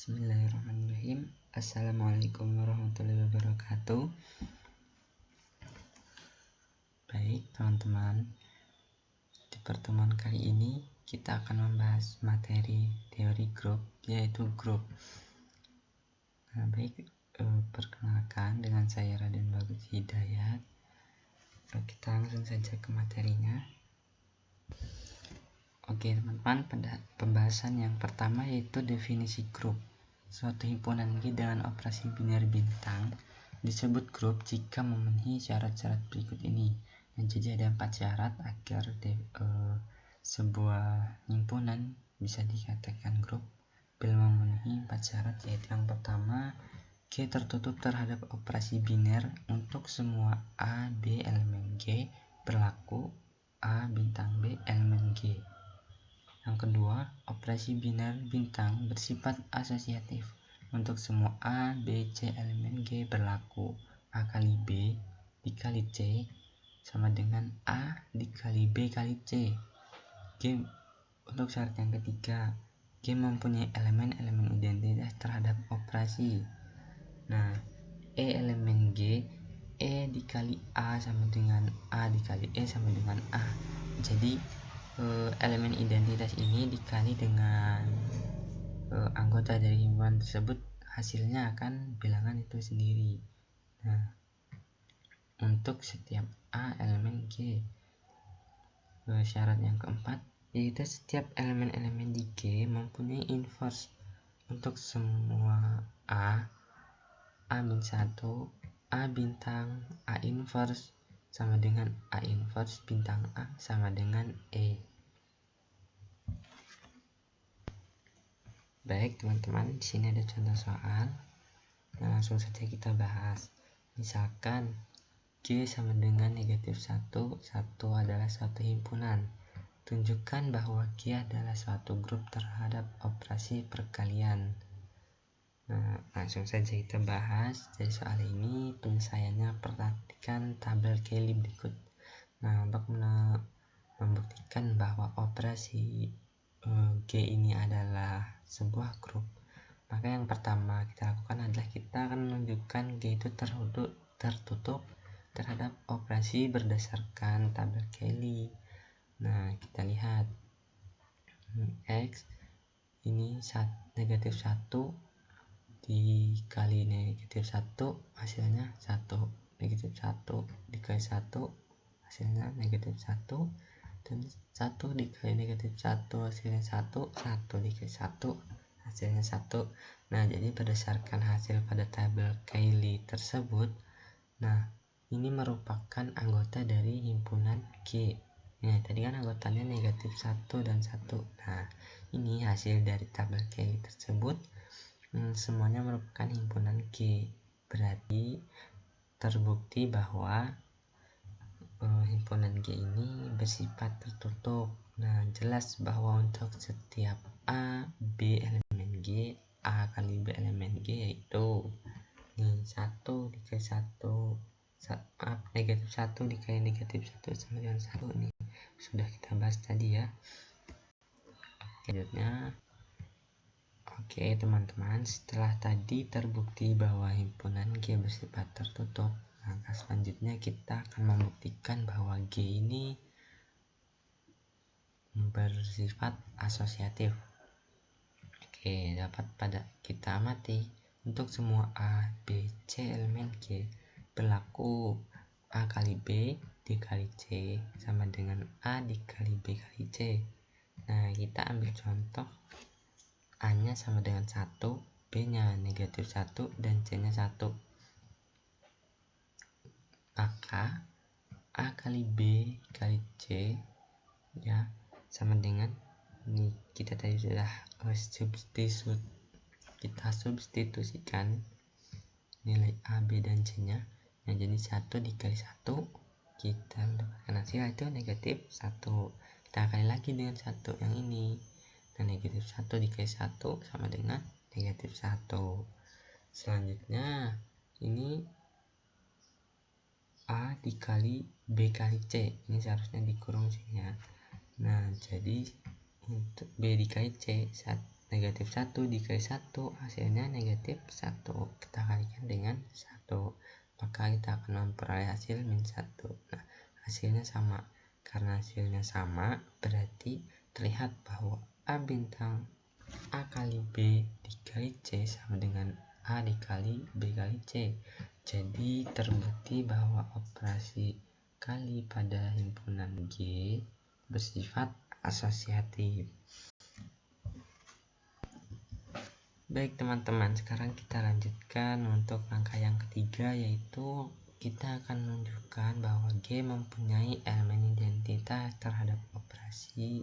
Bismillahirrahmanirrahim. Assalamualaikum warahmatullahi wabarakatuh. Baik teman-teman, di pertemuan kali ini kita akan membahas materi teori grup, yaitu grup. Perkenalkan, dengan saya Raden Bagus Hidayat. Kita langsung saja ke materinya. Oke teman-teman, pada pembahasan yang pertama yaitu definisi grup. Suatu himpunan G dengan operasi biner bintang disebut grup jika memenuhi syarat-syarat berikut ini. Jadi ada 4 syarat agar sebuah himpunan bisa dikatakan grup bila memenuhi 4 syarat, yaitu yang pertama, G tertutup terhadap operasi biner untuk semua A, B elemen G berlaku A bintang B elemen G. Yang kedua, operasi biner bintang bersifat asosiatif untuk semua A, B, C elemen G berlaku A kali B dikali C sama dengan A dikali B kali C. G untuk syarat yang ketiga, G mempunyai elemen-elemen identitas terhadap operasi. Nah, E elemen G, E dikali A sama dengan A dikali E sama dengan A. Jadi elemen identitas ini dikali dengan anggota dari himpunan tersebut, hasilnya akan bilangan itu sendiri. Nah, untuk setiap A elemen G. Syarat yang keempat yaitu setiap elemen-elemen di G mempunyai inverse untuk semua A min 1, A bintang A inverse sama dengan A inverse bintang A sama dengan E. Baik teman-teman, di sini ada contoh soal. Nah, langsung saja kita bahas. Misalkan G sama dengan negatif 1, 1 adalah suatu himpunan. Tunjukkan bahwa G adalah suatu grup terhadap operasi perkalian. Nah, langsung saja kita bahas. Dari soal ini penyelesaiannya, perhatikan tabel Cayley berikut. Nah, untuk membuktikan bahwa operasi G ini adalah sebuah grup, maka yang pertama kita lakukan adalah kita akan menunjukkan G itu tertutup terhadap operasi berdasarkan tabel Cayley. Nah, kita lihat X ini negatif 1 dikali negatif 1 hasilnya 1, negatif 1 dikali 1 hasilnya negatif 1, dan 1 dikali negatif 1 hasilnya 1, 1 dikali 1 hasilnya 1. Nah, jadi berdasarkan hasil pada tabel Cayley tersebut, nah ini merupakan anggota dari himpunan G. Nah, tadi kan anggotanya negatif 1 dan 1. Nah, ini hasil dari tabel Cayley tersebut, semuanya merupakan himpunan G. Berarti terbukti bahwa himpunan G ini bersifat tertutup. Nah, jelas bahwa untuk setiap A, B elemen G, A kali B elemen G yaitu 1 dikali 1, negatif 1 dikali negatif 1 sama dengan 1. Ini sudah kita bahas tadi ya. Selanjutnya, oke teman-teman, setelah tadi terbukti bahwa himpunan G bersifat tertutup, maka selanjutnya kita akan membuktikan bahwa G ini bersifat asosiatif. Oke, dapat pada kita amati untuk semua A, B, C elemen G berlaku A kali B dikali C sama dengan A dikali B kali C. Nah, kita ambil contoh A nya sama dengan 1, B nya negatif 1, dan C nya 1. Maka A kali B kali C ya sama dengan ini, kita tadi sudah substitusikan nilai A, B, dan C nya. Nah, jadi 1 dikali 1 kita mendapatkan hasil itu negatif 1. Kita kali lagi dengan 1 yang ini. Nah, negatif 1 dikali 1 sama dengan negatif 1. Selanjutnya ini A dikali B kali C, ini seharusnya dikurung sih ya. Nah, jadi untuk B dikali C saat negatif 1 dikali 1 hasilnya negatif 1, kita kalikan dengan 1, maka kita akan memperoleh hasil min 1. Nah, hasilnya sama. Karena hasilnya sama, berarti terlihat bahwa A bintang A kali B dikali C sama dengan A dikali B kali C. Jadi terbukti bahwa operasi kali pada himpunan G bersifat asosiatif. Baik teman-teman, sekarang kita lanjutkan untuk langkah yang ketiga, yaitu kita akan menunjukkan bahwa G mempunyai elemen identitas terhadap operasi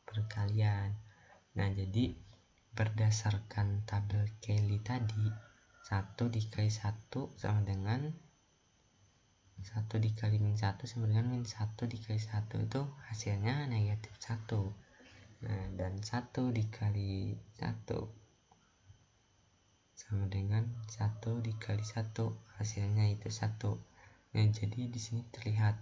perkalian. Nah, jadi berdasarkan tabel Cayley tadi, 1 dikali 1 sama dengan 1 dikali min 1 sama dengan min 1 dikali 1, itu hasilnya negatif 1. Nah, dan 1 dikali 1 sama dengan 1 dikali 1, hasilnya itu 1. Nah, jadi di sini terlihat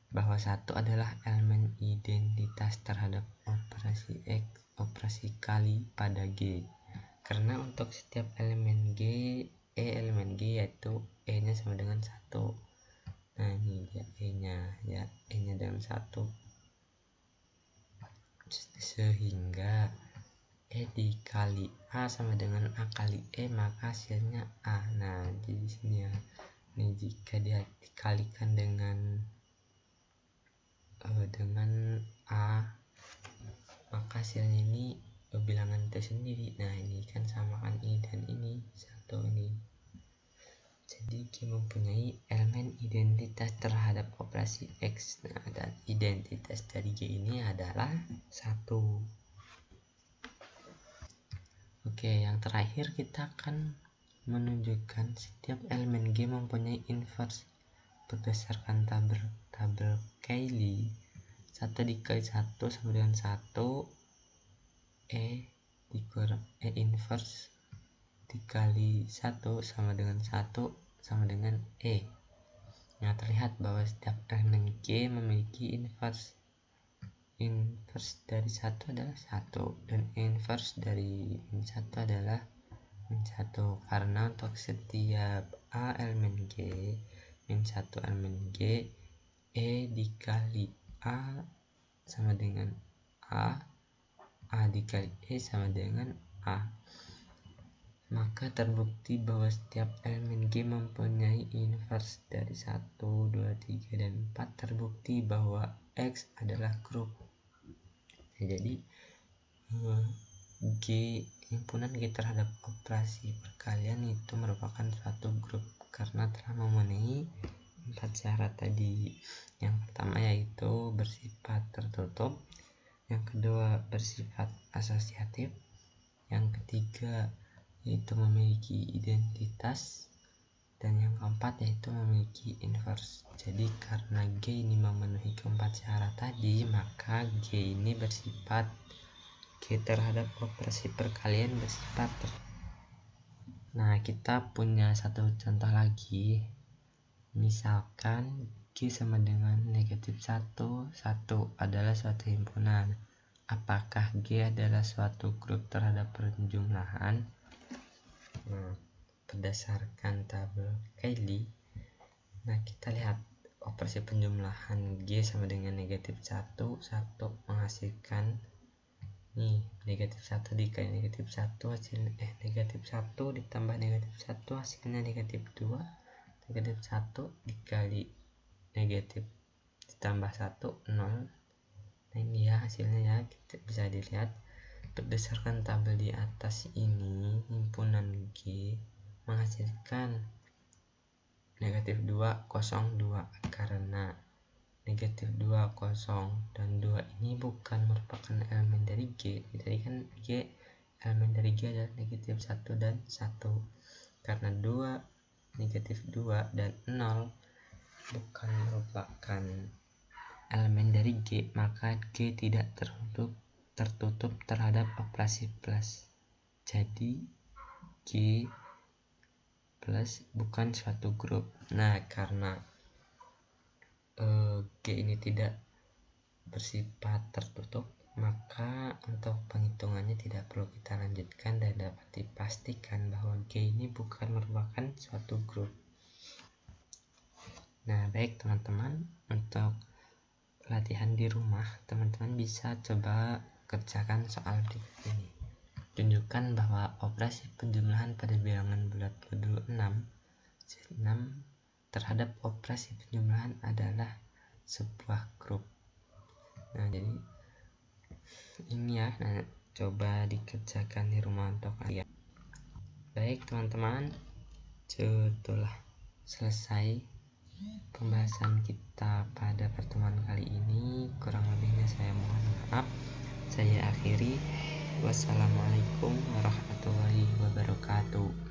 bahwa 1 adalah elemen identitas terhadap operasi X, operasi kali pada G. Karena untuk setiap elemen G, elemen G yaitu E-nya sama dengan 1. Nah, ini dia E-nya, ya, E-nya dengan 1. Sehingga E dikali A sama dengan A kali E, maka hasilnya A. Nah, di sini ya, ini jika dikalikan dengan A, maka hasilnya ini bilangan tersendiri. Nah, ini kan samakan ini dan ini, 1 ini. Jadi G mempunyai elemen identitas terhadap operasi X. Nah, dan identitas dari G ini adalah 1. Oke, yang terakhir kita akan menunjukkan setiap elemen G mempunyai inverse berdasarkan tabel Cayley. 1 dikali 1 sama dengan 1, E dikurang E inverse dikali 1 sama dengan 1 sama dengan E. Nah, terlihat bahwa setiap elemen G memiliki inverse. Inverse dari 1 adalah 1 dan inverse dari min 1 adalah min 1, karena untuk setiap A elemen G, min 1 elemen G, E dikali A sama dengan A dikali E sama dengan A. Maka terbukti bahwa setiap elemen G mempunyai inverse dari 1, 2, 3, dan 4. Terbukti bahwa X adalah grup. Jadi G, himpunan G terhadap operasi perkalian itu merupakan suatu grup karena telah memenuhi 4 syarat tadi. Yang pertama yaitu bersifat tertutup, yang kedua bersifat asosiatif, yang ketiga yaitu memiliki identitas, dan yang keempat yaitu memiliki inverse. Jadi karena G ini memenuhi keempat syarat tadi, maka G ini bersifat G terhadap operasi perkalian bersifat Nah, kita punya satu contoh lagi. Misalkan G sama dengan negatif 1, 1 adalah suatu himpunan. Apakah G adalah suatu grup terhadap penjumlahan? Nah, berdasarkan tabel Cayley, nah kita lihat operasi penjumlahan G sama dengan negatif 1, 1 menghasilkan nih negatif 1 dikali negatif 1 hasilnya negatif 1 ditambah negatif 1 hasilnya negatif 2, negatif 1 dikali negatif ditambah 1, 0. Nah, ini ya hasilnya ya, kita bisa dilihat berdasarkan tabel di atas ini, himpunan G menghasilkan negatif 2, 0, 2 karena negatif 2, 0, dan 2 ini bukan merupakan elemen dari G. Jadi kan G, elemen dari G adalah negatif 1 dan 1. Karena 2, negatif 2, dan 0 bukan merupakan elemen dari G, maka G tidak tertutup terhadap operasi plus. Jadi G plus bukan suatu grup. Nah, karena G ini tidak bersifat tertutup, Maka untuk penghitungannya tidak perlu kita lanjutkan dan dapat dipastikan bahwa G ini bukan merupakan suatu grup. Nah, baik teman-teman, untuk latihan di rumah, teman-teman bisa coba kerjakan soal berikut ini. Tunjukkan bahwa operasi penjumlahan pada bilangan bulat modulo 6 Z6 terhadap operasi penjumlahan adalah sebuah grup. Nah, jadi ini ya, nah, coba dikerjakan di rumah untuk kalian. Baik teman-teman, sudah selesai pembahasan kita pada pertemuan kali ini. Kurang lebihnya saya mohon maaf. Saya akhiri. Wassalamualaikum warahmatullahi wabarakatuh.